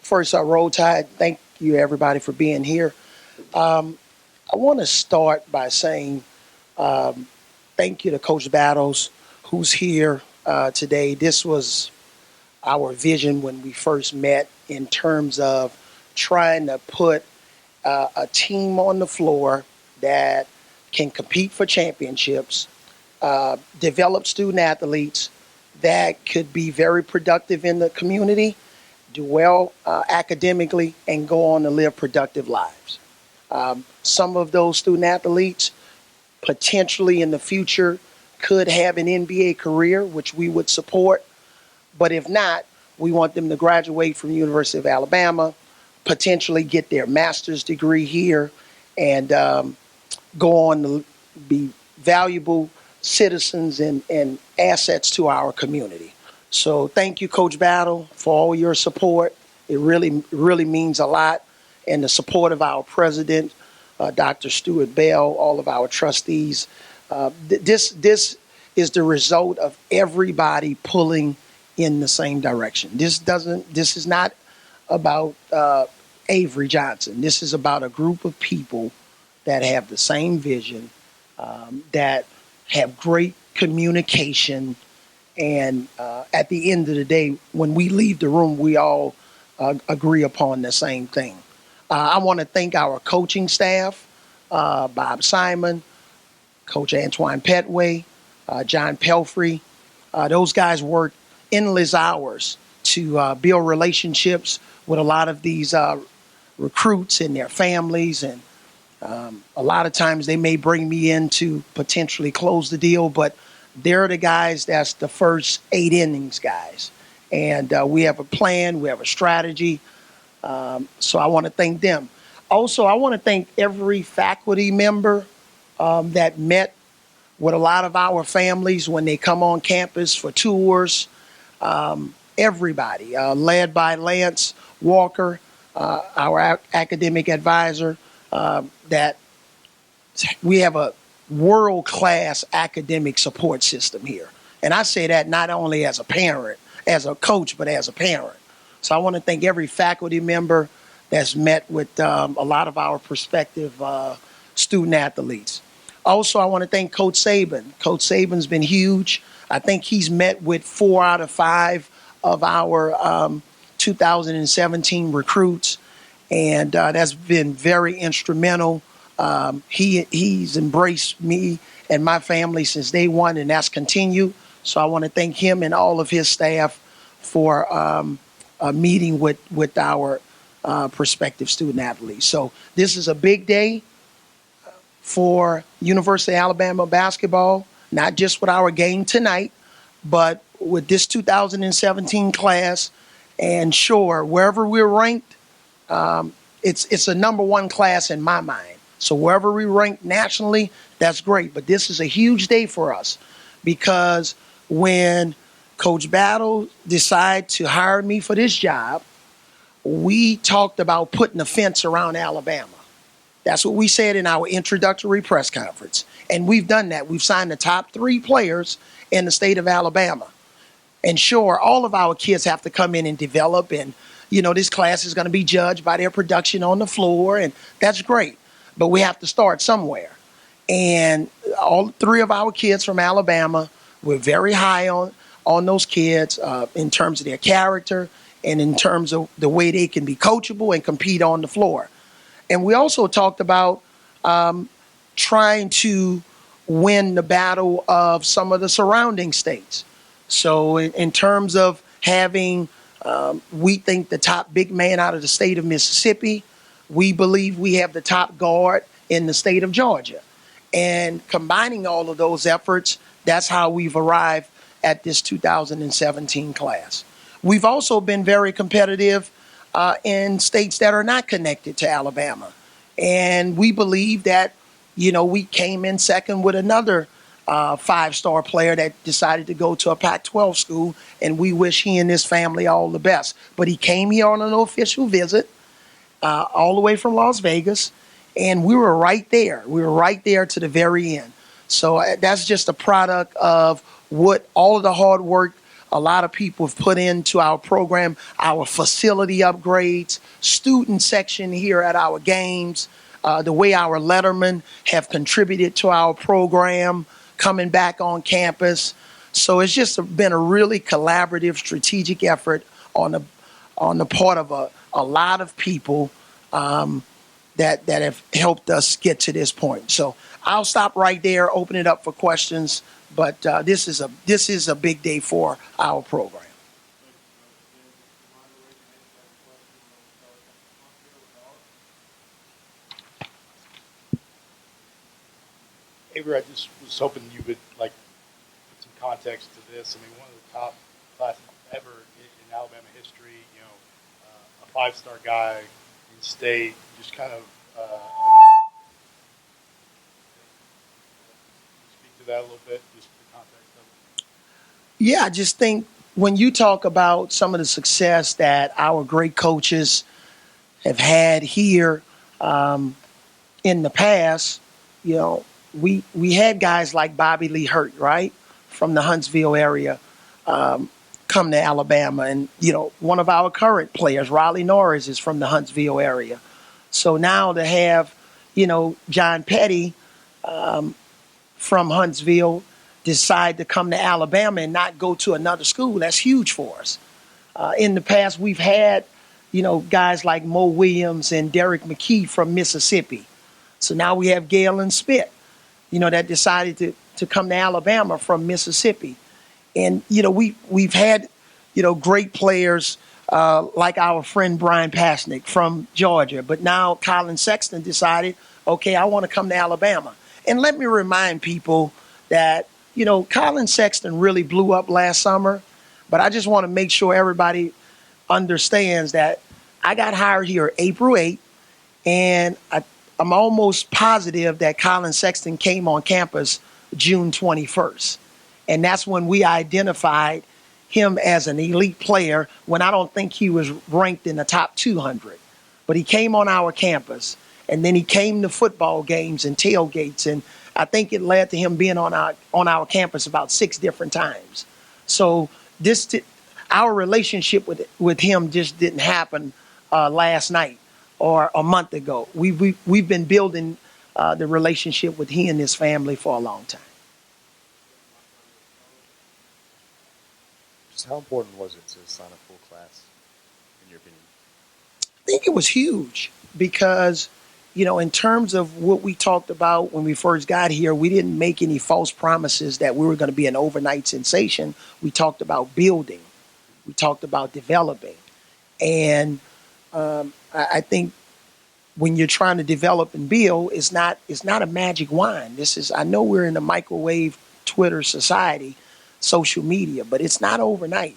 First, Roll Tide, thank you everybody for being here. I want to start by saying thank you to Coach Battles, who's here today. This was our vision when we first met in terms of trying to put a team on the floor that can compete for championships, develop student athletes that could be very productive in the community, do well academically, and go on to live productive lives. Some of those student athletes potentially in the future could have an NBA career, which we would support. But if not, we want them to graduate from University of Alabama, potentially get their master's degree here, and go on to be valuable citizens and assets to our community. So thank you, Coach Battle, for all your support. It really means a lot. And the support of our president, Dr. Stuart Bell, all of our trustees. This is the result of everybody pulling in the same direction. This is not about Avery Johnson. This is about a group of people that have the same vision, that have great communication, and at the end of the day, when we leave the room, we all agree upon the same thing. I want to thank our coaching staff, Bob Simon, Coach Antoine Petway, John Pelfrey. Those guys work endless hours to build relationships with a lot of these recruits and their families. And a lot of times they may bring me in to potentially close the deal, but they're the guys that's the first 8 innings guys. And we have a plan, we have a strategy. So I want to thank them. Also, I want to thank every faculty member that met with a lot of our families when they come on campus for tours. Everybody, led by Lance Walker, our academic advisor, that we have a world-class academic support system here. And I say that not only as a parent, as a coach, but as a parent. So I want to thank every faculty member that's met with a lot of our prospective student athletes. Also, I want to thank Coach Saban. Coach Saban's been huge. I think he's met with 4 out of 5 of our 2017 recruits, and that's been very instrumental. He's embraced me and my family since day one, and that's continued. So I want to thank him and all of his staff for a meeting with our prospective student athletes. So this is a big day for University of Alabama basketball, not just with our game tonight, but with this 2017 class. And sure, wherever we're ranked, it's a number 1 class in my mind. So wherever we rank nationally, that's great. But this is a huge day for us, because when Coach Battle decided to hire me for this job, we talked about putting a fence around Alabama. That's what we said in our introductory press conference. And we've done that. We've signed the top 3 players in the state of Alabama. And sure, all of our kids have to come in and develop. And, this class is going to be judged by their production on the floor. And that's great. But we have to start somewhere. And all 3 of our kids from Alabama, we're very high on those kids in terms of their character and in terms of the way they can be coachable and compete on the floor. And we also talked about trying to win the battle of some of the surrounding states. So in terms of having, we think, the top big man out of the state of Mississippi, we believe we have the top guard in the state of Georgia. And combining all of those efforts, that's how we've arrived at this 2017 class. We've also been very competitive in states that are not connected to Alabama. And we believe that, we came in second with another 5-star player that decided to go to a Pac-12 school, and we wish he and his family all the best. But he came here on an official visit all the way from Las Vegas, and we were right there. We were right there to the very end. So that's just a product of what all of the hard work a lot of people have put into our program, our facility upgrades, student section here at our games, the way our lettermen have contributed to our program coming back on campus. So it's just been a really collaborative, strategic effort on the part of a lot of people that have helped us get to this point. So I'll stop right there, open it up for questions. But this is a big day for our program. Avery, I just was hoping you would like put some context to this. I mean, one of the top classes ever in Alabama history. You know, a five-star guy in state. Just kind of speak to that a little bit. Just the context of it. Yeah, I just think when you talk about some of the success that our great coaches have had here in the past, you know, we had guys like Bobby Lee Hurt, right, from the Huntsville area, come to Alabama, and one of our current players, Riley Norris, is from the Huntsville area. So now to have, John Petty from Huntsville decide to come to Alabama and not go to another school, that's huge for us. In the past, we've had, guys like Mo Williams and Derek McKee from Mississippi. So now we have Galen Spit, that decided to come to Alabama from Mississippi. And, we've had, great players like our friend Brian Pasnick from Georgia. But now Colin Sexton decided, okay, I want to come to Alabama. And let me remind people that, Colin Sexton really blew up last summer. But I just want to make sure everybody understands that I got hired here April 8th, and I'm almost positive that Colin Sexton came on campus June 21st. And that's when we identified him as an elite player when I don't think he was ranked in the top 200. But he came on our campus, and then he came to football games and tailgates, and I think it led to him being on our campus about 6 different times. So our relationship with him just didn't happen last night or a month ago. We've been building the relationship with he and his family for a long time. Just how important was it to sign a full class, in your opinion? I think it was huge because, in terms of what we talked about when we first got here, we didn't make any false promises that we were going to be an overnight sensation. We talked about building. We talked about developing. And I think when you're trying to develop and build, it's not a magic wand. I know we're in a microwave Twitter society, social media, but it's not overnight.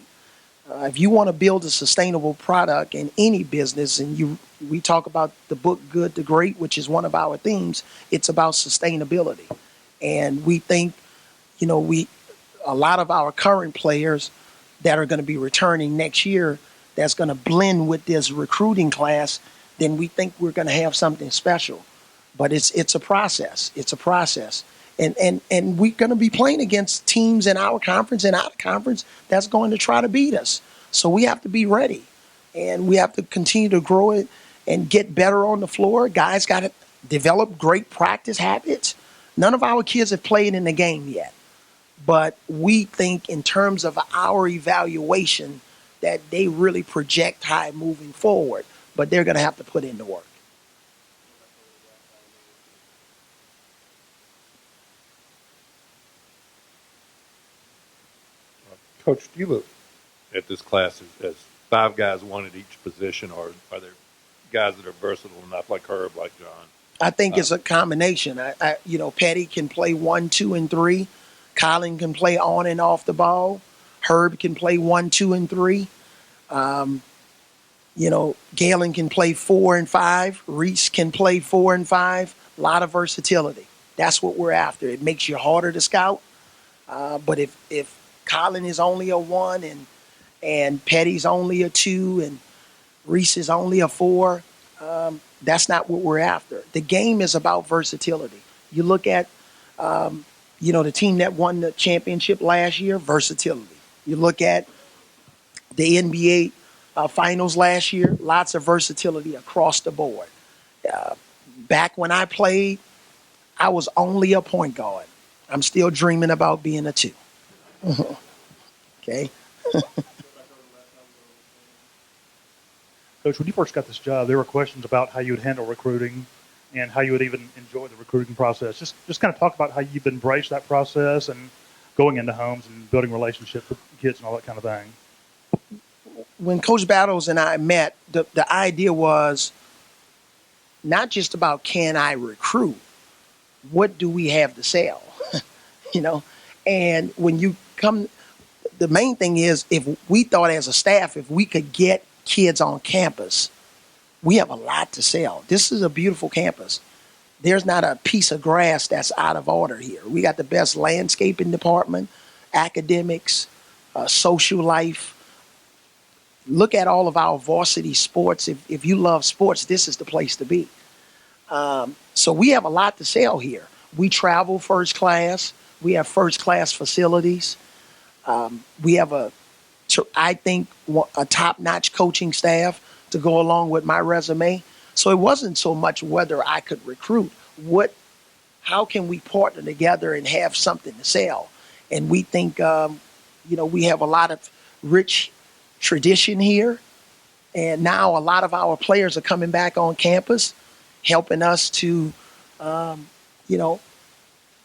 If you want to build a sustainable product in any business, and we talk about the book Good to Great, which is one of our themes, it's about sustainability. And we think, a lot of our current players that are going to be returning next year, that's going to blend with this recruiting class, then we think we're going to have something special. But it's a process. It's a process. And we're going to be playing against teams in our conference and out of conference that's going to try to beat us. So we have to be ready. And we have to continue to grow it and get better on the floor. Guys got to develop great practice habits. None of our kids have played in the game yet. But we think in terms of our evaluation that they really project high moving forward. But they're going to have to put in the work. Coach, do you look at this class as 5 guys, one at each position, or are there guys that are versatile enough, like Herb, like John? I think it's a combination. Petty can play 1, 2, and 3. Colin can play on and off the ball. Herb can play 1, 2, and 3. Galen can play 4 and 5. Reese can play 4 and 5. A lot of versatility. That's what we're after. It makes you harder to scout. But if Colin is only a 1 and Petty's only a 2 and Reese is only a 4, that's not what we're after. The game is about versatility. You look at, the team that won the championship last year, versatility. You look at the NBA finals last year, lots of versatility across the board. Uh, Back when I played, I was only a point guard. I'm still dreaming about being a two. Okay. Coach, when you first got this job, there were questions about how you would handle recruiting and how you would even enjoy the recruiting process. Just kind of talk about how you've embraced that process and going into homes and building relationships with kids and all that kind of thing. When Coach Battles and I met, the idea was not just about can I recruit, what do we have to sell? you know, and when you come, the main thing is if we thought as a staff, if we could get kids on campus, we have a lot to sell. This is a beautiful campus. There's not a piece of grass that's out of order here. We got the best landscaping department, academics, social life. Look at all of our varsity sports. If you love sports, this is the place to be. So we have a lot to sell here. We travel first class. We have first class facilities. We have I think, a top-notch coaching staff to go along with my resume. So it wasn't so much whether I could recruit. How can we partner together and have something to sell? And we think, we have a lot of rich tradition here. And now a lot of our players are coming back on campus, helping us to,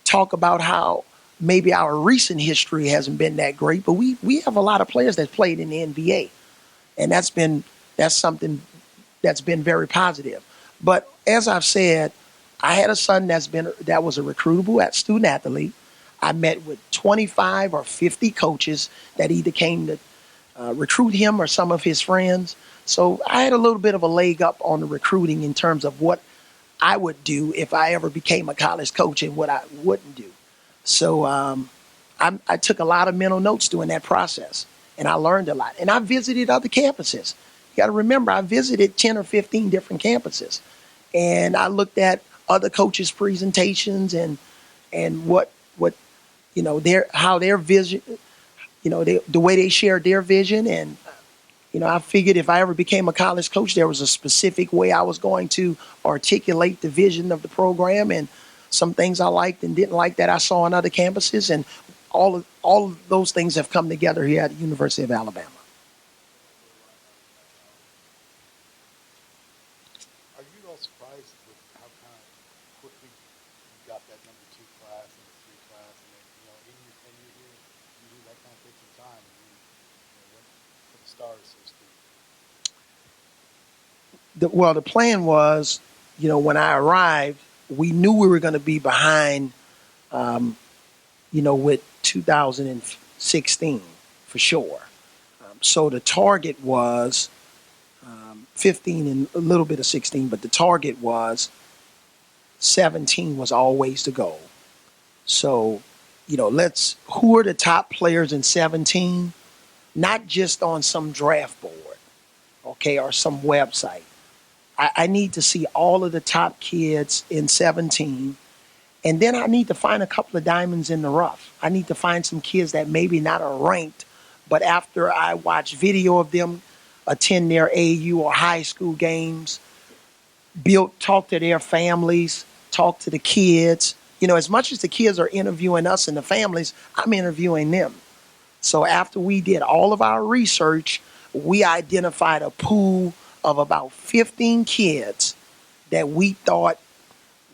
talk about how maybe our recent history hasn't been that great, but we have a lot of players that played in the NBA, and that's something that's been very positive. But as I've said, I had a son that was a recruitable student athlete. I met with 25 or 50 coaches that either came to recruit him or some of his friends. So I had a little bit of a leg up on the recruiting in terms of what I would do if I ever became a college coach and what I wouldn't do. So I took a lot of mental notes during that process, and I learned a lot. And I visited other campuses. You got to remember, I visited 10 or 15 different campuses, and I looked at other coaches' presentations and what how their vision, the way they shared their vision. And I figured if I ever became a college coach, there was a specific way I was going to articulate the vision of the program, and some things I liked and didn't like that I saw on other campuses. And all of those things have come together here at the University of Alabama. Are you at all surprised with how kind of quickly you got that #2 class and the 3 class, and then in your tenure here, usually that kind of takes some time, and you went for the stars, so to speak. The plan was, when I arrived, we knew we were going to be behind, with 2016 for sure. So the target was 15 and a little bit of 16, but the target was 17 was always the goal. So, who are the top players in 17? Not just on some draft board, okay, or some website. I need to see all of the top kids in 17. And then I need to find a couple of diamonds in the rough. I need to find some kids that maybe not are ranked, but after I watch video of them attend their AU or high school games, talk to their families, talk to the kids. As much as the kids are interviewing us and the families, I'm interviewing them. So after we did all of our research, we identified a pool of about 15 kids that we thought,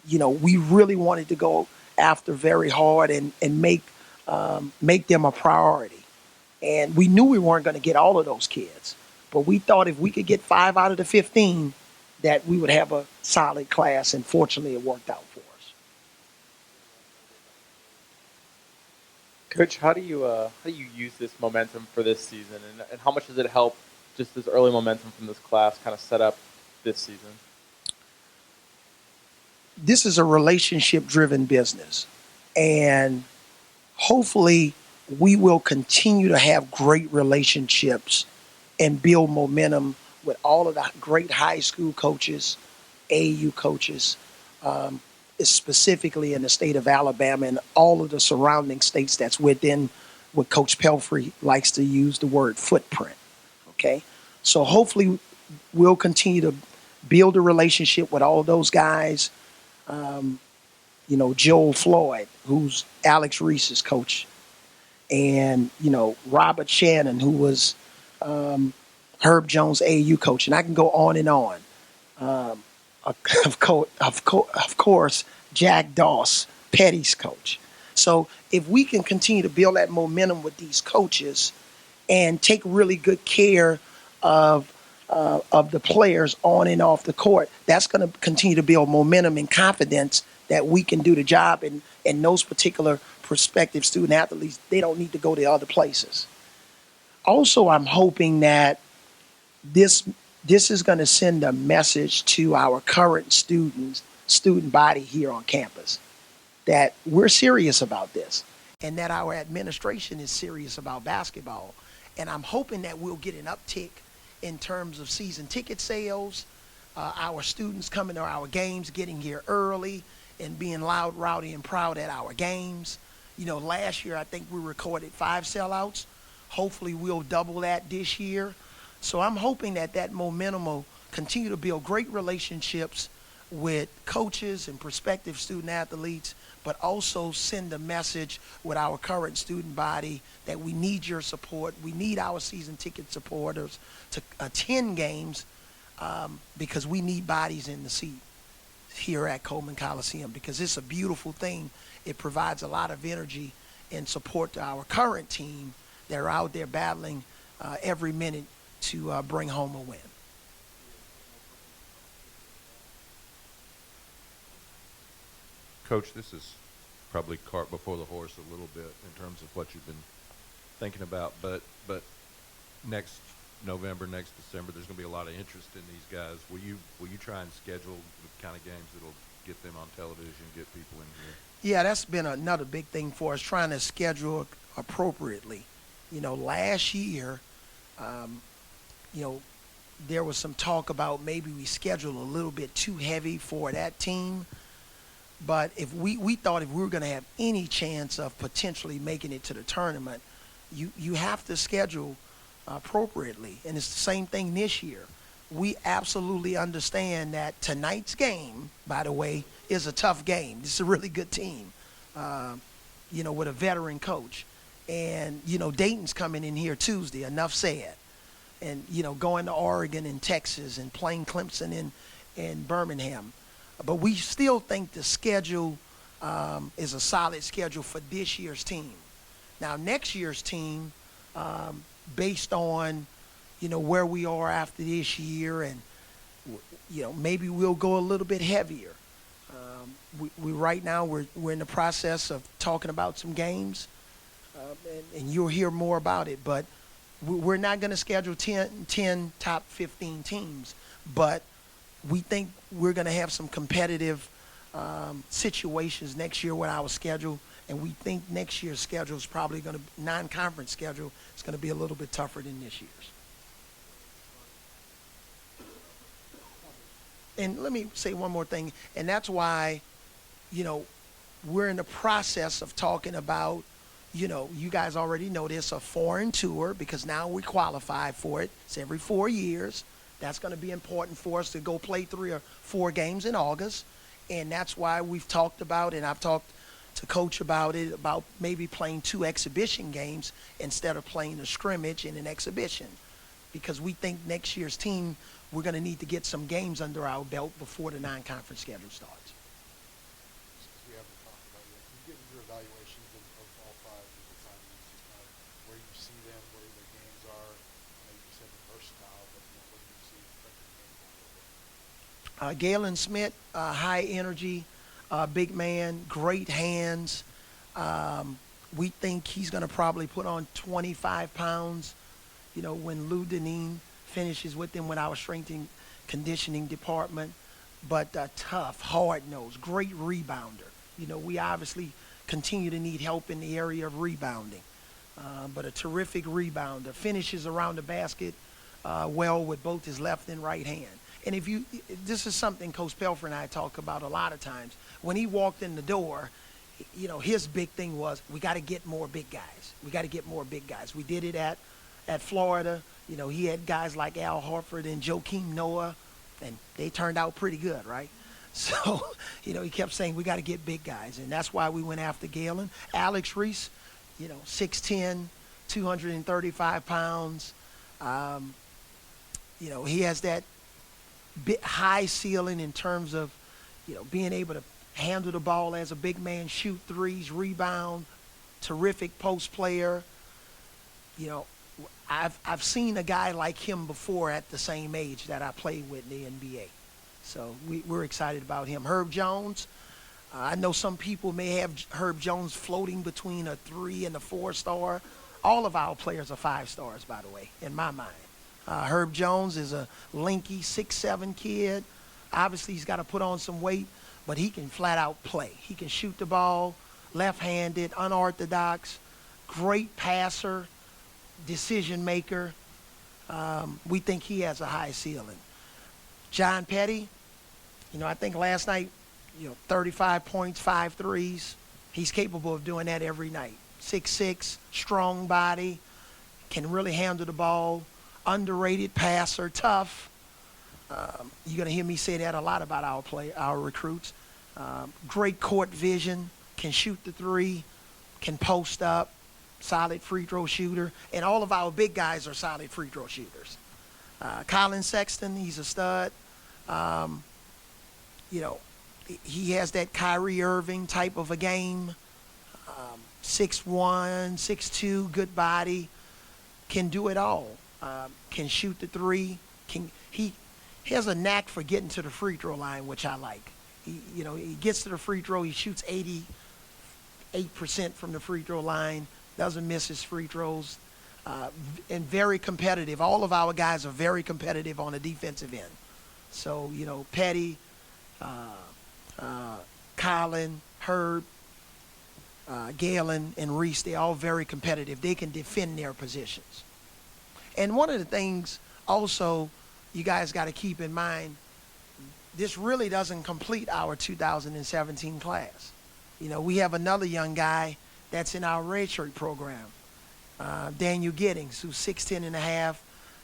we really wanted to go after very hard and make them a priority. And we knew we weren't going to get all of those kids, but we thought if we could get 5 out of the 15, that we would have a solid class. And fortunately, it worked out for us. Coach, how do you use this momentum for this season, and how much does it help just this early momentum from this class kind of set up this season? This is a relationship-driven business, and hopefully we will continue to have great relationships and build momentum with all of the great high school coaches, AU coaches, specifically in the state of Alabama and all of the surrounding states that's within what Coach Pelfrey likes to use the word footprint. Okay, so hopefully we'll continue to build a relationship with all those guys. Joel Floyd, who's Alex Reese's coach, and Robert Shannon, who was Herb Jones' AAU coach, and I can go on and on. Um, of course, Jack Doss, Petty's coach. So if we can continue to build that momentum with these coaches and take really good care of the players on and off the court, that's going to continue to build momentum and confidence that we can do the job. And those particular prospective student athletes, they don't need to go to other places. Also, I'm hoping that this is going to send a message to our current student body here on campus that we're serious about this and that our administration is serious about basketball. And I'm hoping that we'll get an uptick in terms of season ticket sales, our students coming to our games, getting here early, and being loud, rowdy, and proud at our games. Last year I think we recorded 5 sellouts. Hopefully we'll double that this year. So I'm hoping that momentum will continue to build great relationships with coaches and prospective student athletes, but also send a message with our current student body that we need your support. We need our season ticket supporters to attend games because we need bodies in the seat here at Coleman Coliseum, because it's a beautiful thing. It provides a lot of energy and support to our current team that are out there battling every minute to bring home a win. Coach, this is probably cart before the horse a little bit in terms of what you've been thinking about, but next November, next December, there's going to be a lot of interest in these guys. Will you try and schedule the kind of games that'll get them on television, get people in here? Yeah, that's been another big thing for us, trying to schedule appropriately. Last year, there was some talk about maybe we scheduled a little bit too heavy for that team. But if we thought if we were going to have any chance of potentially making it to the tournament, you have to schedule appropriately. And it's the same thing this year. We absolutely understand that tonight's game, by the way, is a tough game. This is a really good team, with a veteran coach. And, Dayton's coming in here Tuesday, enough said. And, going to Oregon and Texas and playing Clemson in Birmingham. But we still think the schedule is a solid schedule for this year's team. Now, next year's team, based on, where we are after this year, and, maybe we'll go a little bit heavier. We right now, we're in the process of talking about some games, and you'll hear more about it. But we're not going to schedule 10 top 15 teams, but we think we're going to have some competitive situations next year with our schedule, and we think next year's schedule is probably going to, non-conference schedule, is going to be a little bit tougher than this year's. And let me say one more thing, and that's why, we're in the process of talking about, you guys already know this, a foreign tour, because now we qualify for it. It's every 4 years. That's going to be important for us to go play 3 or 4 games in August. And that's why we've talked about, and I've talked to Coach about it, about maybe playing 2 exhibition games instead of playing a scrimmage and an exhibition. Because we think next year's team, we're going to need to get some games under our belt before the non-conference schedule starts. Since we haven't talked about it yet, can you give your evaluations of all 5 of the signees, just kind of where you see them, where their games are? I know you said they're versatile, but what do you see expected games? Galen Smith, high energy, big man, great hands. We think he's going to probably put on 25 pounds, when Lou Deneen finishes with him with our strength and conditioning department. But tough, hard-nosed, great rebounder. We obviously continue to need help in the area of rebounding. But a terrific rebounder, finishes around the basket well with both his left and right hand. And this is something Coach Pelfrey and I talk about a lot of times. When he walked in the door, his big thing was we got to get more big guys. We got to get more big guys. We did it at Florida. He had guys like Al Horford and Joakim Noah, and they turned out pretty good, right? So, he kept saying we got to get big guys, and that's why we went after Galen. Alex Reese, 6'10", 235 pounds. He has that bit high ceiling in terms of, being able to handle the ball as a big man, shoot threes, rebound, terrific post player. I've seen a guy like him before at the same age that I played with in the NBA. So we're excited about him. Herb Jones, I know some people may have Herb Jones floating between a 3 and a 4-star. All of our players are 5 stars, by the way, in my mind. Herb Jones is a lanky 6'7" kid. Obviously, he's got to put on some weight, but he can flat out play. He can shoot the ball, left-handed, unorthodox, great passer, decision maker. We think he has a high ceiling. John Petty, I think last night, 35 points, 5 threes. He's capable of doing that every night. 6'6", strong body, can really handle the ball, underrated passer, tough. You're going to hear me say that a lot about our recruits. Great court vision, can shoot the 3, can post up, solid free throw shooter, and all of our big guys are solid free throw shooters. Colin Sexton, he's a stud. He has that Kyrie Irving type of a game. 6'1", 6'2", good body, can do it all. Can shoot the 3. He has a knack for getting to the free throw line, which I like. He gets to the free throw. He shoots 88% from the free throw line. Doesn't miss his free throws. And very competitive. All of our guys are very competitive on the defensive end. So, Petty, Colin, Herb, Galen, and Reese, they're all very competitive. They can defend their positions. And one of the things also you guys got to keep in mind, this really doesn't complete our 2017 class. We have another young guy that's in our redshirt program, Daniel Giddings, who's 6'10" and a half.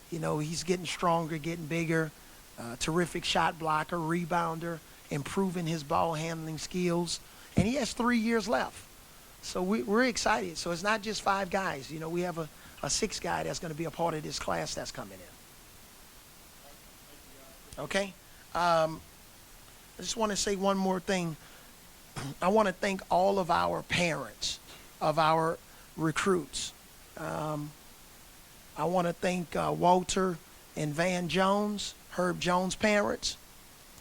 He's getting stronger, getting bigger, terrific shot blocker, rebounder, improving his ball handling skills, and he has 3 years left. So we're excited. So it's not just 5 guys. We have a 6th guy that's going to be a part of this class that's coming in. Okay? I just want to say one more thing. I want to thank all of our parents of our recruits. I want to thank Walter and Van Jones, Herb Jones' parents.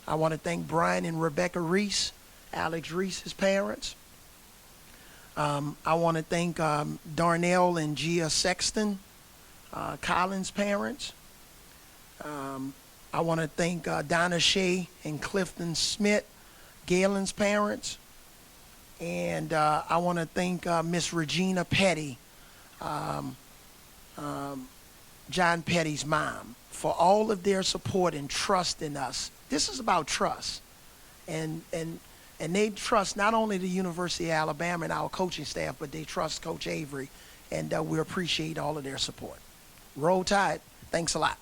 I want to thank Brian and Rebecca Reese, Alex Reese's parents. I want to thank Darnell and Gia Sexton, Colin's parents. I want to thank Donna Shea and Clifton Smith, Galen's parents. And I want to thank Miss Regina Petty, John Petty's mom, for all of their support and trust in us. This is about trust. And they trust not only the University of Alabama and our coaching staff, but they trust Coach Avery. And we appreciate all of their support. Roll Tide. Thanks a lot.